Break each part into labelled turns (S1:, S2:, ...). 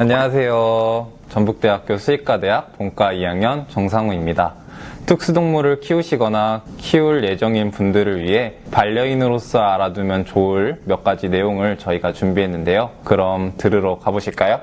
S1: 안녕하세요. 전북대학교 수의과대학 본과 2학년 정상우입니다. 특수동물을 키우시거나 키울 예정인 분들을 위해 반려인으로서 알아두면 좋을 몇 가지 내용을 저희가 준비했는데요. 그럼 들으러 가보실까요?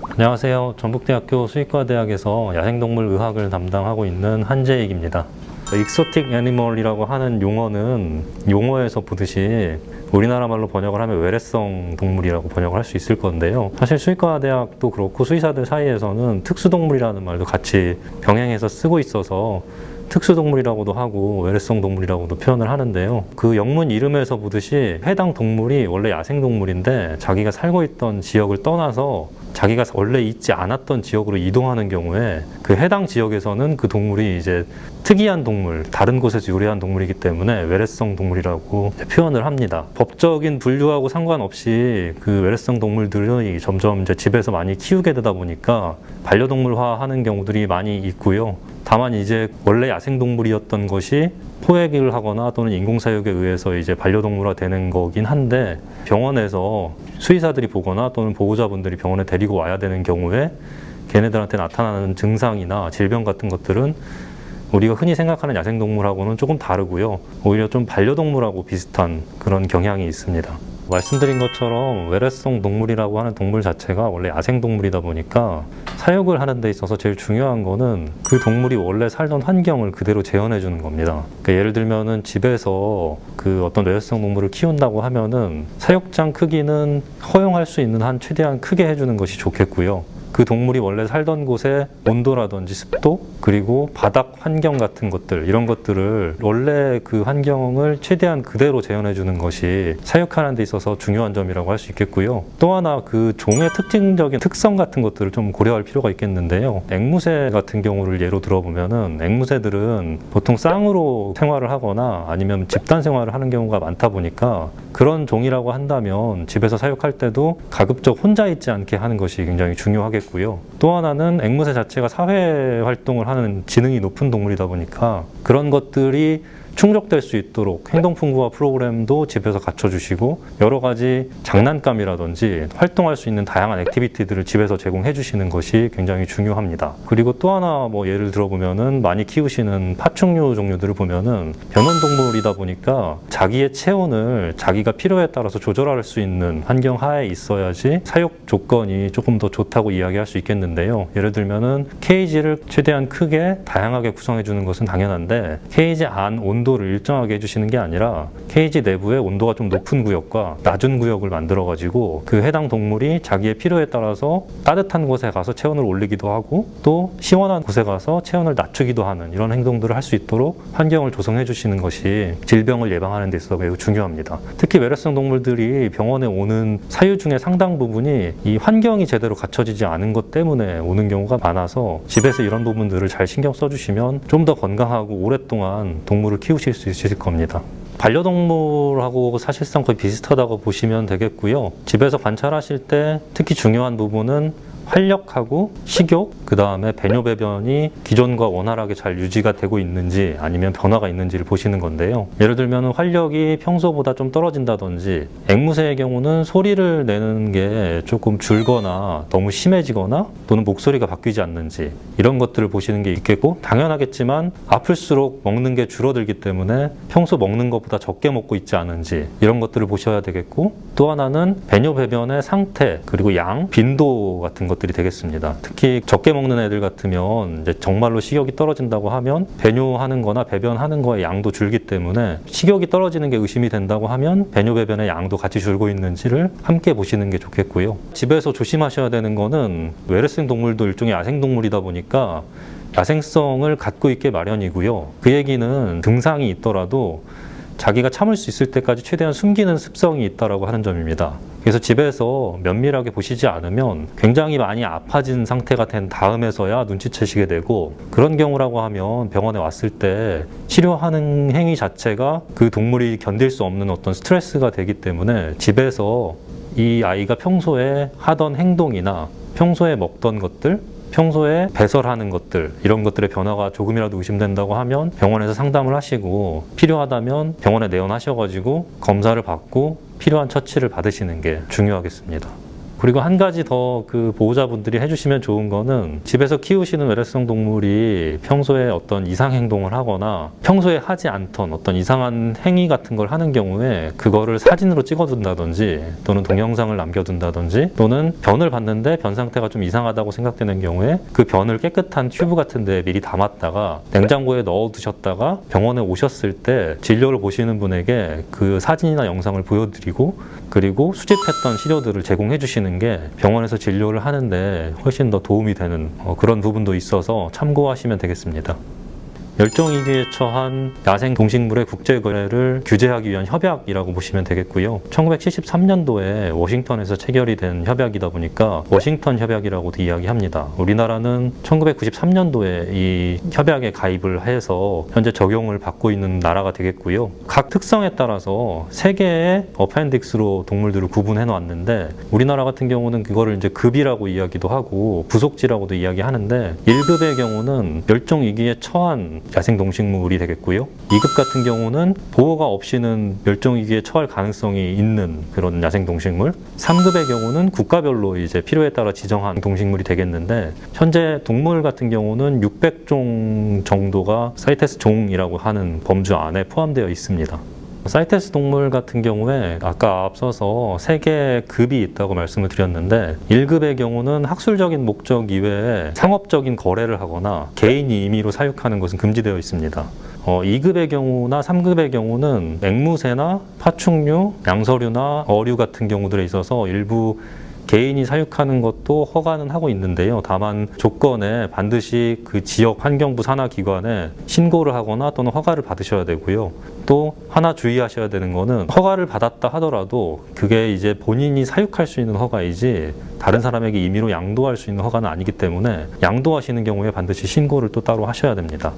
S2: 안녕하세요. 전북대학교 수의과대학에서 야생동물 의학을 담당하고 있는 한재익입니다. 익소틱 애니멀이라고 하는 용어는 용어에서 보듯이 우리나라 말로 번역을 하면 외래성 동물이라고 번역을 할 수 있을 건데요. 사실 수의과대학도 그렇고 수의사들 사이에서는 특수동물이라는 말도 같이 병행해서 쓰고 있어서 특수동물이라고도 하고 외래성 동물이라고도 표현을 하는데요. 그 영문 이름에서 보듯이 해당 동물이 원래 야생동물인데 자기가 살고 있던 지역을 떠나서 자기가 원래 있지 않았던 지역으로 이동하는 경우에 그 해당 지역에서는 그 동물이 이제 특이한 동물, 다른 곳에서 유래한 동물이기 때문에 외래성 동물이라고 표현을 합니다. 법적인 분류하고 상관없이 그 외래성 동물들이 점점 이제 집에서 많이 키우게 되다 보니까 반려동물화 하는 경우들이 많이 있고요. 다만 이제 원래 야생동물이었던 것이 포획을 하거나 또는 인공사육에 의해서 이제 반려동물화 되는 거긴 한데 병원에서 수의사들이 보거나 또는 보호자분들이 병원에 데리고 와야 되는 경우에 걔네들한테 나타나는 증상이나 질병 같은 것들은 우리가 흔히 생각하는 야생동물하고는 조금 다르고요. 오히려 좀 반려동물하고 비슷한 그런 경향이 있습니다. 말씀드린 것처럼 외래성 동물이라고 하는 동물 자체가 원래 야생동물이다 보니까 사육을 하는 데 있어서 제일 중요한 거는 그 동물이 원래 살던 환경을 그대로 재현해 주는 겁니다. 그러니까 예를 들면은 집에서 그 어떤 외래성 동물을 키운다고 하면은 사육장 크기는 허용할 수 있는 한 최대한 크게 해주는 것이 좋겠고요. 그 동물이 원래 살던 곳의 온도라든지 습도 그리고 바닥 환경 같은 것들 이런 것들을 원래 그 환경을 최대한 그대로 재현해 주는 것이 사육하는 데 있어서 중요한 점이라고 할 수 있겠고요. 또 하나 그 종의 특징적인 특성 같은 것들을 좀 고려할 필요가 있겠는데요. 앵무새 같은 경우를 예로 들어보면은 앵무새들은 보통 쌍으로 생활을 하거나 아니면 집단 생활을 하는 경우가 많다 보니까 그런 종이라고 한다면 집에서 사육할 때도 가급적 혼자 있지 않게 하는 것이 굉장히 중요하겠고요. 또 하나는 앵무새 자체가 사회 활동을 하는 지능이 높은 동물이다 보니까 그런 것들이 충족될 수 있도록 행동풍부화 프로그램도 집에서 갖춰주시고 여러 가지 장난감이라든지 활동할 수 있는 다양한 액티비티들을 집에서 제공해 주시는 것이 굉장히 중요합니다. 그리고 또 하나 뭐 예를 들어보면은 많이 키우시는 파충류 종류들을 보면은 변온동물이다 보니까 자기의 체온을 자기가 필요에 따라서 조절할 수 있는 환경 하에 있어야지 사육 조건이 조금 더 좋다고 이야기할 수 있겠는데요. 예를 들면은 케이지를 최대한 크게 다양하게 구성해 주는 것은 당연한데 케이지 안 온도를 일정하게 해주시는 게 아니라 케이지 내부에 온도가 좀 높은 구역과 낮은 구역을 만들어 가지고 그 해당 동물이 자기의 필요에 따라서 따뜻한 곳에 가서 체온을 올리기도 하고 또 시원한 곳에 가서 체온을 낮추기도 하는 이런 행동들을 할 수 있도록 환경을 조성해 주시는 것이 질병을 예방하는 데 있어서 매우 중요합니다. 특히 외래성 동물들이 병원에 오는 사유 중에 상당 부분이 이 환경이 제대로 갖춰지지 않은 것 때문에 오는 경우가 많아서 집에서 이런 부분들을 잘 신경 써주시면 좀 더 건강하고 오랫동안 동물을 키우실 수 있을 겁니다. 반려동물하고 사실상 거의 비슷하다고 보시면 되겠고요. 집에서 관찰하실 때 특히 중요한 부분은 활력하고 식욕, 그 다음에 배뇨 배변이 기존과 원활하게 잘 유지가 되고 있는지 아니면 변화가 있는지를 보시는 건데요. 예를 들면 활력이 평소보다 좀 떨어진다든지 앵무새의 경우는 소리를 내는 게 조금 줄거나 너무 심해지거나 또는 목소리가 바뀌지 않는지 이런 것들을 보시는 게 있겠고 당연하겠지만 아플수록 먹는 게 줄어들기 때문에 평소 먹는 것보다 적게 먹고 있지 않은지 이런 것들을 보셔야 되겠고 또 하나는 배뇨 배변의 상태 그리고 양, 빈도 같은 것들이 되겠습니다. 특히 적게 먹는 애들 같으면 이제 정말로 식욕이 떨어진다고 하면 배뇨하는 거나 배변하는 거의 양도 줄기 때문에 식욕이 떨어지는 게 의심이 된다고 하면 배뇨 배변의 양도 같이 줄고 있는지를 함께 보시는 게 좋겠고요. 집에서 조심하셔야 되는 거는 외래성 동물도 일종의 야생동물이다 보니까 야생성을 갖고 있게 마련이고요. 그 얘기는 증상이 있더라도 자기가 참을 수 있을 때까지 최대한 숨기는 습성이 있다고 하는 점입니다. 그래서 집에서 면밀하게 보시지 않으면 굉장히 많이 아파진 상태가 된 다음에서야 눈치채시게 되고 그런 경우라고 하면 병원에 왔을 때 치료하는 행위 자체가 그 동물이 견딜 수 없는 어떤 스트레스가 되기 때문에 집에서 이 아이가 평소에 하던 행동이나 평소에 먹던 것들 평소에 배설하는 것들 이런 것들의 변화가 조금이라도 의심된다고 하면 병원에서 상담을 하시고 필요하다면 병원에 내원하셔가지고 검사를 받고 필요한 처치를 받으시는 게 중요하겠습니다. 그리고 한 가지 더 그 보호자분들이 해주시면 좋은 거는 집에서 키우시는 외래성 동물이 평소에 어떤 이상 행동을 하거나 평소에 하지 않던 어떤 이상한 행위 같은 걸 하는 경우에 그거를 사진으로 찍어둔다든지 또는 동영상을 남겨둔다든지 또는 변을 봤는데 변 상태가 좀 이상하다고 생각되는 경우에 그 변을 깨끗한 튜브 같은 데 미리 담았다가 냉장고에 넣어두셨다가 병원에 오셨을 때 진료를 보시는 분에게 그 사진이나 영상을 보여드리고 그리고 수집했던 시료들을 제공해 주시는 게 병원에서 진료를 하는데 훨씬 더 도움이 되는 그런 부분도 있어서 참고하시면 되겠습니다. 멸종위기에 처한 야생 동식물의 국제거래를 규제하기 위한 협약이라고 보시면 되겠고요. 1973년도에 워싱턴에서 체결이 된 협약이다 보니까 워싱턴 협약이라고도 이야기합니다. 우리나라는 1993년도에 이 협약에 가입을 해서 현재 적용을 받고 있는 나라가 되겠고요. 각 특성에 따라서 3개의 어펜딕스로 동물들을 구분해 놨는데 우리나라 같은 경우는 그거를 이제 급이라고 이야기도 하고 부속지라고도 이야기하는데 1급의 경우는 멸종위기에 처한 야생 동식물이 되겠고요. 2급 같은 경우는 보호가 없이는 멸종위기에 처할 가능성이 있는 그런 야생 동식물. 3급의 경우는 국가별로 이제 필요에 따라 지정한 동식물이 되겠는데 현재 동물 같은 경우는 600종 정도가 사이테스 종이라고 하는 범주 안에 포함되어 있습니다. 사이테스 동물 같은 경우에 아까 앞서서 3개의 급이 있다고 말씀을 드렸는데 1급의 경우는 학술적인 목적 이외에 상업적인 거래를 하거나 개인이 임의로 사육하는 것은 금지되어 있습니다. 2급의 경우나 3급의 경우는 앵무새나 파충류, 양서류나 어류 같은 경우들에 있어서 일부 개인이 사육하는 것도 허가는 하고 있는데요. 다만 조건에 반드시 그 지역 환경부 산하기관에 신고를 하거나 또는 허가를 받으셔야 되고요. 또 하나 주의하셔야 되는 거는 허가를 받았다 하더라도 그게 이제 본인이 사육할 수 있는 허가이지 다른 사람에게 임의로 양도할 수 있는 허가는 아니기 때문에 양도하시는 경우에 반드시 신고를 또 따로 하셔야 됩니다.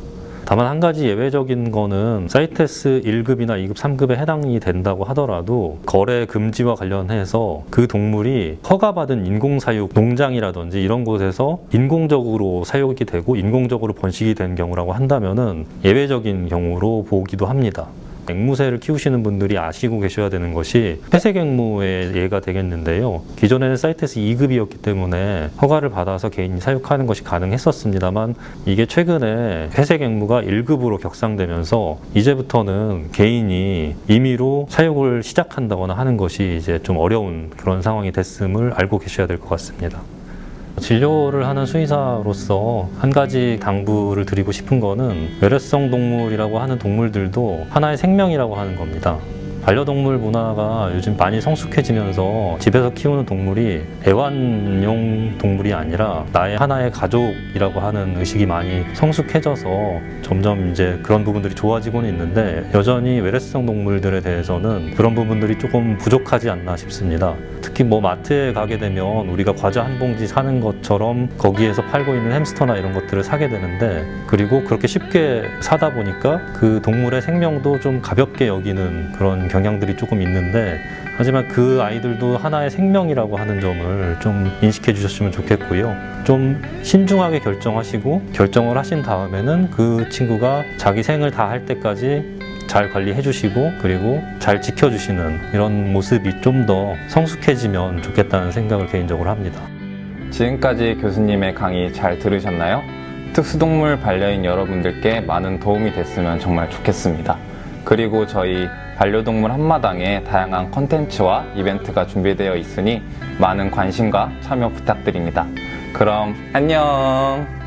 S2: 다만 한 가지 예외적인 거는 사이테스 1급이나 2급, 3급에 해당이 된다고 하더라도 거래 금지와 관련해서 그 동물이 허가받은 인공사육 농장이라든지 이런 곳에서 인공적으로 사육이 되고 인공적으로 번식이 된 경우라고 한다면은 예외적인 경우로 보기도 합니다. 앵무새를 키우시는 분들이 아시고 계셔야 되는 것이 회색 앵무의 예가 되겠는데요. 기존에는 사이테스 2급이었기 때문에 허가를 받아서 개인이 사육하는 것이 가능했었습니다만 이게 최근에 회색 앵무가 1급으로 격상되면서 이제부터는 개인이 임의로 사육을 시작한다거나 하는 것이 이제 좀 어려운 그런 상황이 됐음을 알고 계셔야 될 것 같습니다. 진료를 하는 수의사로서 한 가지 당부를 드리고 싶은 거는 외래성 동물이라고 하는 동물들도 하나의 생명이라고 하는 겁니다. 반려동물 문화가 요즘 많이 성숙해지면서 집에서 키우는 동물이 애완용 동물이 아니라 나의 하나의 가족이라고 하는 의식이 많이 성숙해져서 점점 이제 그런 부분들이 좋아지고는 있는데 여전히 외래성 동물들에 대해서는 그런 부분들이 조금 부족하지 않나 싶습니다. 특히 뭐 마트에 가게 되면 우리가 과자 한 봉지 사는 것처럼 거기에서 팔고 있는 햄스터나 이런 것들을 사게 되는데 그리고 그렇게 쉽게 사다 보니까 그 동물의 생명도 좀 가볍게 여기는 그런 경향들이 조금 있는데 하지만 그 아이들도 하나의 생명이라고 하는 점을 좀 인식해 주셨으면 좋겠고요. 좀 신중하게 결정하시고 결정을 하신 다음에는 그 친구가 자기 생을 다 할 때까지 잘 관리해 주시고 그리고 잘 지켜주시는 이런 모습이 좀 더 성숙해지면 좋겠다는 생각을 개인적으로 합니다.
S1: 지금까지 교수님의 강의 잘 들으셨나요? 특수동물 반려인 여러분들께 많은 도움이 됐으면 정말 좋겠습니다. 그리고 저희 반려동물 한마당에 다양한 콘텐츠와 이벤트가 준비되어 있으니 많은 관심과 참여 부탁드립니다. 그럼 안녕!